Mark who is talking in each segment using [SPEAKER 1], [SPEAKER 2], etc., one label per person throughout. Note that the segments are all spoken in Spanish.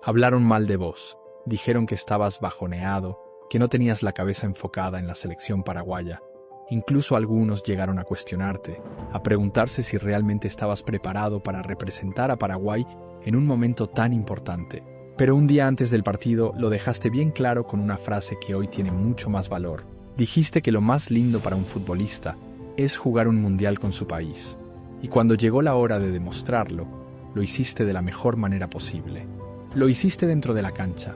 [SPEAKER 1] Hablaron mal de vos, dijeron que estabas bajoneado, que no tenías la cabeza enfocada en la selección paraguaya. Incluso algunos llegaron a cuestionarte, a preguntarse si realmente estabas preparado para representar a Paraguay en un momento tan importante. Pero un día antes del partido lo dejaste bien claro con una frase que hoy tiene mucho más valor. Dijiste que lo más lindo para un futbolista es jugar un mundial con su país. Y cuando llegó la hora de demostrarlo, lo hiciste de la mejor manera posible. Lo hiciste dentro de la cancha,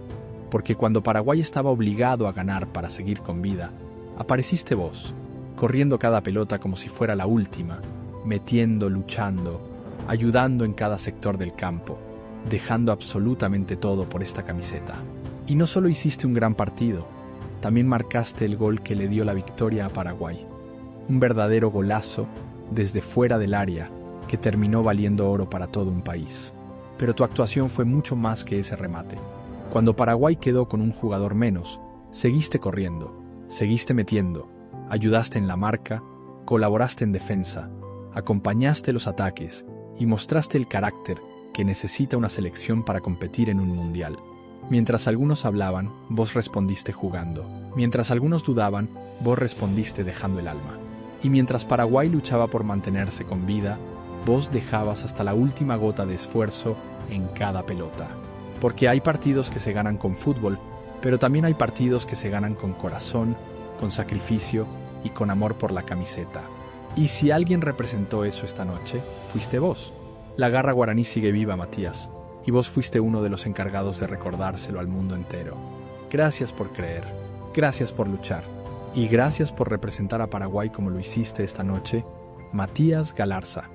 [SPEAKER 1] porque cuando Paraguay estaba obligado a ganar para seguir con vida, apareciste vos, corriendo cada pelota como si fuera la última, metiendo, luchando, ayudando en cada sector del campo, dejando absolutamente todo por esta camiseta. Y no solo hiciste un gran partido, también marcaste el gol que le dio la victoria a Paraguay. Un verdadero golazo desde fuera del área que terminó valiendo oro para todo un país. Pero tu actuación fue mucho más que ese remate. Cuando Paraguay quedó con un jugador menos, seguiste corriendo, seguiste metiendo, ayudaste en la marca, colaboraste en defensa, acompañaste los ataques y mostraste el carácter que necesita una selección para competir en un mundial. Mientras algunos hablaban, vos respondiste jugando. Mientras algunos dudaban, vos respondiste dejando el alma. Y mientras Paraguay luchaba por mantenerse con vida, vos dejabas hasta la última gota de esfuerzo en cada pelota. Porque hay partidos que se ganan con fútbol, pero también hay partidos que se ganan con corazón, con sacrificio y con amor por la camiseta. Y si alguien representó eso esta noche, fuiste vos. La garra guaraní sigue viva, Matías, y vos fuiste uno de los encargados de recordárselo al mundo entero. Gracias por creer, gracias por luchar, y gracias por representar a Paraguay como lo hiciste esta noche, Matías Galarza.